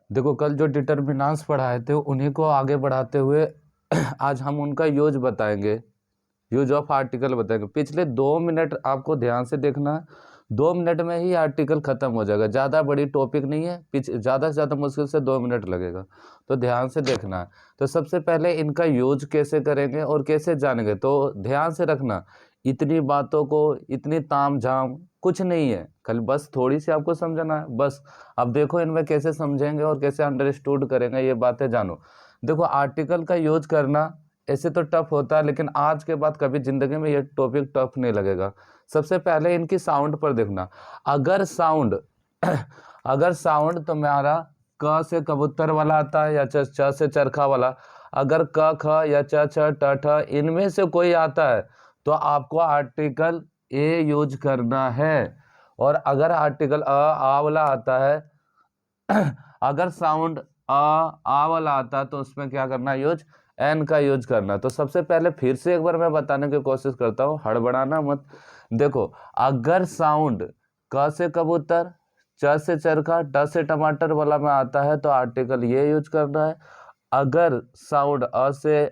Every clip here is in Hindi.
देखो कल जो डिटर्मिनेंट्स पढ़ाए थे उन्हीं को आगे बढ़ाते हुए आज हम उनका यूज बताएंगे, यूज ऑफ आर्टिकल बताएंगे। पिछले 2 मिनट आपको ध्यान से देखना है, 2 मिनट में ही आर्टिकल खत्म हो जाएगा। ज़्यादा बड़ी टॉपिक नहीं है, ज़्यादा से ज़्यादा मुश्किल से 2 मिनट लगेगा, तो ध्यान से देखना है। तो सबसे पहले इनका यूज कैसे करेंगे और कैसे जानेंगे, तो ध्यान से रखना। इतनी बातों को, इतनी ताम झाम कुछ नहीं है, कल बस थोड़ी सी आपको समझना है बस। अब देखो इनमें कैसे समझेंगे और कैसे अंडरस्टूड करेंगे, ये बातें जानो। देखो आर्टिकल का यूज करना ऐसे तो टफ होता है, लेकिन आज के बाद कभी जिंदगी में ये टॉपिक टफ नहीं लगेगा। सबसे पहले इनकी साउंड पर देखना। अगर साउंड अगर साउंड तुम्हारा क से कबूतर वाला आता है या च से चरखा वाला, अगर क ख या च छ ट ठ इनमें से कोई आता है तो आपको आर्टिकल ए यूज करना है। और अगर आर्टिकल आ वाला आता है अगर साउंड आ वाला आता है तो उसमें क्या करना है, यूज एन का यूज करना। तो सबसे पहले फिर से एक बार मैं बताने की कोशिश करता हूँ, हड़बड़ाना मत। देखो अगर साउंड क से कबूतर, च से चरखा, ट से टमाटर वाला में आता है तो आर्टिकल ये यूज करना है। अगर साउंड अ से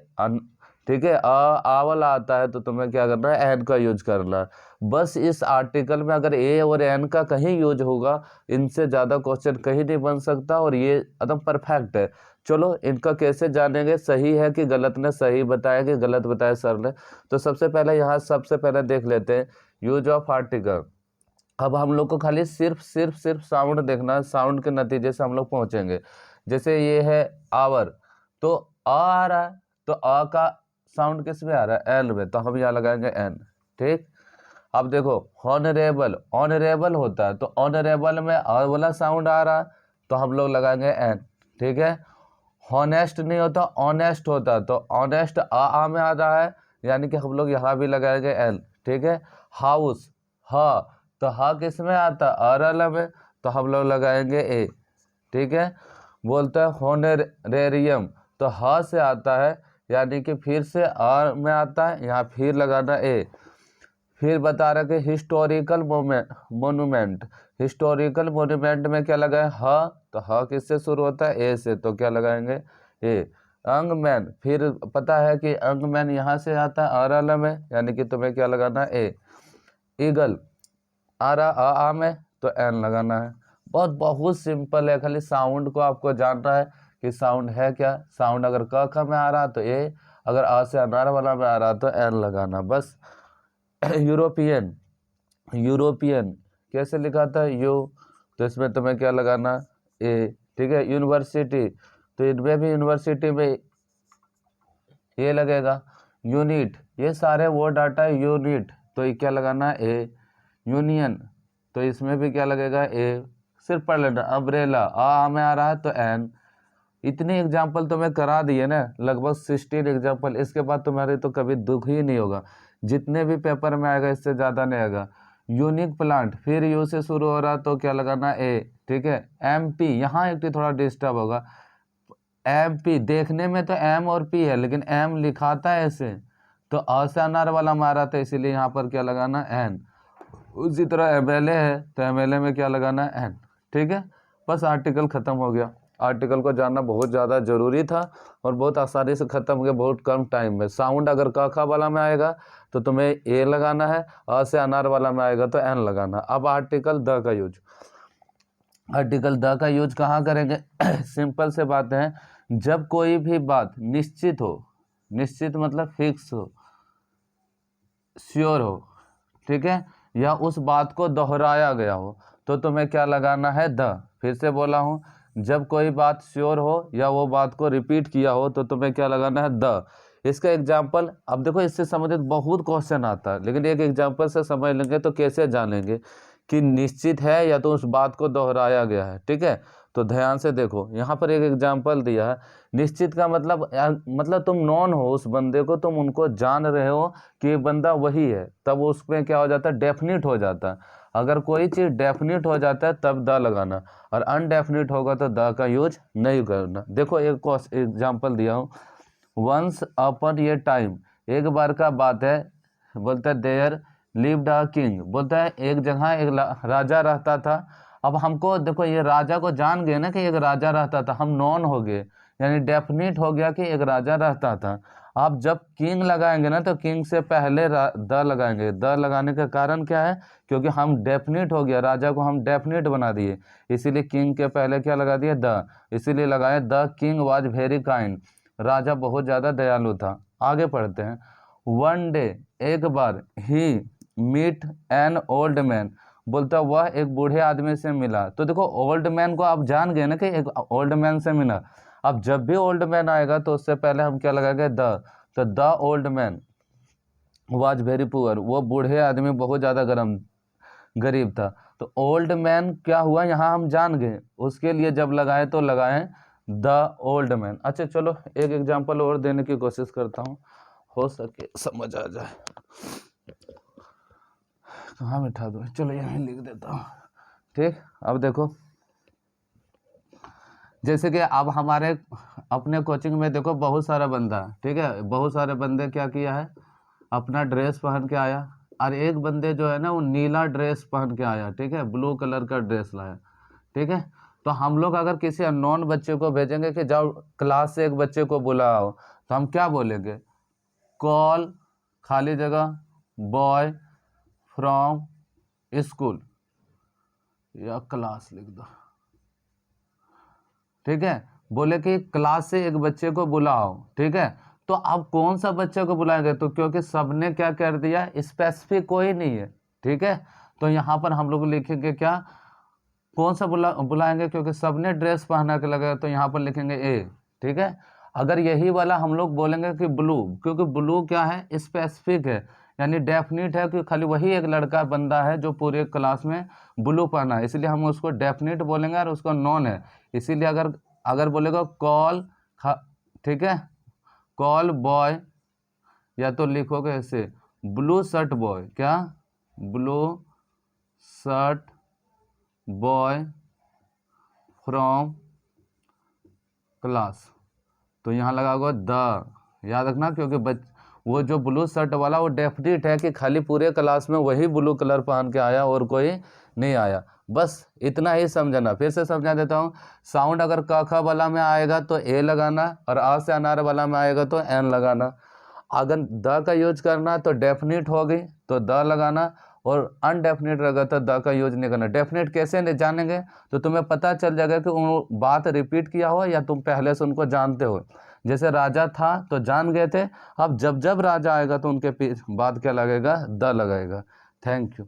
ठीक है, आ वाला आता है तो तुम्हें क्या करना है, एन का यूज करना है। बस इस आर्टिकल में अगर ए और एन का कहीं यूज होगा, इनसे ज़्यादा क्वेश्चन कहीं नहीं बन सकता और ये एकदम परफेक्ट है। चलो इनका कैसे जानेंगे, सही है कि गलत ने सही बताया कि गलत बताया सर ने। तो सबसे पहले यहाँ सबसे पहले देख लेते हैं यूज ऑफ आर्टिकल। अब हम लोग को खाली सिर्फ साउंड देखना है, साउंड के नतीजे से हम लोग पहुंचेंगे। जैसे ये है आवर, तो आ रहा है तो आ का साउंड किस में आ रहा है, एल में, तो हम यहाँ लगाएंगे एन। ठीक। अब देखो ऑनरेबल, ऑनरेबल होता है तो ऑनरेबल में आ वाला साउंड आ रहा है तो हम लोग लगाएंगे एन। ठीक है। हॉनेस्ट नहीं होता, ऑनेस्ट होता, तो ऑनेस्ट आ में आ रहा है, यानी कि हम लोग यहाँ भी लगाएंगे एल। ठीक है। हाउस, हा, तो हा किस में आता है, अरल में, तो हम लोग लगाएंगे ए। ठीक है। बोलते हैं होनरेरियम, तो हा से आता है, यानी कि फिर से आर में आता है, यहाँ फिर लगाना ए। फिर बता रहा कि हिस्टोरिकल मोन्यूमेंट, हिस्टोरिकल मोन्यूमेंट में क्या लगाए, ह, तो ह किससे शुरू होता है, ए से, तो क्या लगाएंगे ए। अंगमैन, फिर पता है कि अंगमैन यहाँ से आता है आरल में, यानी कि तुम्हें क्या लगाना है, ए। ईगल आ में, तो एन लगाना है। बहुत बहुत सिंपल है, खाली साउंड को आपको जानना है कि साउंड है क्या। साउंड अगर क ख में आ रहा तो ए, अगर आ से अनार वाला में आ रहा तो एन लगाना बस। यूरोपियन, यूरोपियन कैसे लिखा था, यू, तो इसमें तुम्हें क्या लगाना, ए। ठीक है। यूनिवर्सिटी, तो इनमें भी यूनिवर्सिटी में ये लगेगा। यूनिट, ये सारे वो डाटा है, यूनिट, तो ये क्या लगाना है, ए। यूनियन, तो इसमें भी क्या लगेगा, ए। सिर्फ पढ़ लेना। अम्ब्रेला आ में आ रहा है तो एन। इतने एग्जाम्पल तो मैं करा दिए ना, लगभग 16 एग्जाम्पल। इसके बाद तुम्हारे तो कभी दुख ही नहीं होगा, जितने भी पेपर में आएगा इससे ज़्यादा नहीं आएगा। यूनिक प्लांट, फिर यू से शुरू हो रहा तो क्या लगाना, ए। ठीक है। एमपी, यहाँ एक थोड़ा डिस्टर्ब होगा। एमपी देखने में तो एम और पी है, लेकिन एम लिखाता है ऐसे, तो अ से अनार वाला मारा था, इसीलिए यहाँ पर क्या लगाना, एन। उसी तरह एमएलए है तो एमएलए में क्या लगाना है, एन। ठीक है। बस आर्टिकल खत्म हो गया। आर्टिकल को जानना बहुत ज़्यादा जरूरी था और बहुत आसानी से खत्म हो गया, बहुत कम टाइम में। साउंड अगर क ख वाला में आएगा तो तुम्हें ए लगाना है, अ से अनार वाला में आएगा तो एन लगाना। अब आर्टिकल द का यूज, आर्टिकल द का यूज कहाँ करेंगे सिंपल से बात है, जब कोई भी बात निश्चित हो, निश्चित मतलब फिक्स हो, श्योर हो, ठीक है, या उस बात को दोहराया गया हो, तो तुम्हें क्या लगाना है, द। फिर से बोला हूं, जब कोई बात श्योर हो या वो बात को रिपीट किया हो तो तुम्हें क्या लगाना है, द। इसका एग्जाम्पल, अब देखो इससे संबंधित बहुत क्वेश्चन आता है, लेकिन एक एग्जाम्पल से समझ लेंगे तो कैसे जानेंगे कि निश्चित है या तो उस बात को दोहराया गया है। ठीक है। तो ध्यान से देखो, यहाँ पर एक एग्जाम्पल दिया है। निश्चित का मतलब मतलब तुम नॉन हो उस बंदे को, तुम उनको जान रहे हो कि ये बंदा वही है, तब उसमें क्या हो जाता है, डेफिनिट हो जाता है। अगर कोई चीज़ डेफिनिट हो जाता है तब द लगाना, और अनडेफिनिट होगा तो द का यूज नहीं करना। देखो एक एग्जाम्पल दिया हूँ, वंस अपॉन ये टाइम, एक बार का बात है, बोलता है देयर लिव्ड अ किंग, बोलता है एक जगह एक राजा रहता था। अब हमको देखो ये राजा को जान गए ना कि एक राजा रहता था, हम नॉन हो गए, यानी डेफिनेट हो गया कि एक राजा रहता था। आप जब किंग लगाएंगे ना तो किंग से पहले द लगाएंगे। द लगाने का कारण क्या है, क्योंकि हम डेफिनेट हो गया, राजा को हम डेफिनेट बना दिए, इसीलिए किंग के पहले क्या लगा दिया, द, इसीलिए लगाए the king was very kind, राजा बहुत ज़्यादा दयालु था। आगे पढ़ते हैं। वन डे, एक बार, ही मीट एन ओल्ड मैन, बोलता वह एक बूढ़े आदमी से मिला। तो देखो ओल्ड मैन को आप जान गए ना कि एक ओल्ड मैन से मिला। अब जब भी ओल्ड मैन आएगा तो उससे पहले हम क्या लगाएंगे, द, तो the old man was very poor, वो बूढ़े आदमी बहुत ज़्यादा गरीब था। तो ओल्ड मैन क्या हुआ यहाँ हम जान गए, उसके लिए जब लगाए तो लगाए द ओल्ड मैन। अच्छा चलो एक एग्जांपल और देने की कोशिश करता हूँ, हो सके समझ आ जाए। कहाँ मिठा दो, चलो यहीं लिख देता हूँ। ठीक, अब देखो जैसे कि अब हमारे अपने कोचिंग में देखो बहुत सारा बंदा, ठीक है, बहुत सारे बंदे क्या किया है, अपना ड्रेस पहन के आया, और एक बंदे जो है ना वो नीला ड्रेस पहन के आया, ठीक है, ब्लू कलर का ड्रेस लाया, ठीक है। तो हम लोग अगर किसी अननोन बच्चे को भेजेंगे कि जाओ क्लास से एक बच्चे को बुलाओ, तो हम क्या बोलेंगे, कॉल खाली जगह बॉय फ्रॉम स्कूल या क्लास लिख दो, ठीक है, बोले कि क्लास से एक बच्चे को बुलाओ, ठीक है। तो आप कौन सा बच्चे को बुलाएंगे, तो क्योंकि सबने क्या कर दिया, स्पेसिफिक कोई नहीं है, ठीक है, तो यहाँ पर हम लोग लिखेंगे क्या, कौन सा बुलाएंगे, क्योंकि सबने ड्रेस पहना के लगे, तो यहाँ पर लिखेंगे ए, ठीक है। अगर यही वाला हम लोग बोलेंगे कि ब्लू, क्योंकि ब्लू क्या है, स्पेसिफिक है, यानी डेफिनेट है कि खाली वही एक लड़का बंदा है जो पूरे क्लास में ब्लू पहना है, इसलिए हम उसको डेफिनेट बोलेंगे, और उसको नॉन है, इसीलिए अगर अगर बोलेगा कॉल, ठीक है, कॉल बॉय, या तो लिखोगे ऐसे ब्लू शर्ट बॉय, क्या, blue shirt boy from class, तो यहाँ लगा होगा द, याद रखना, क्योंकि वो जो ब्लू शर्ट वाला वो डेफिनेट है कि खाली पूरे क्लास में वही ब्लू कलर पहन के आया और कोई नहीं आया। बस इतना ही समझना, फिर से समझा देता हूँ। साउंड अगर क ख वाला में आएगा तो ए लगाना, और आ से अनार वाला में आएगा तो एन लगाना। अगर द का यूज करना तो डेफिनेट हो गई तो द लगाना, और अनडेफिनेट रहेगा तो द का यूज नहीं करना। डेफिनेट कैसे नहीं जानेंगे, तो तुम्हें पता चल जाएगा कि उन बात रिपीट किया हो या तुम पहले से उनको जानते हो। जैसे राजा था तो जान गए थे, अब जब जब राजा आएगा तो उनके बाद क्या लगेगा, द लगेगा। Thank you.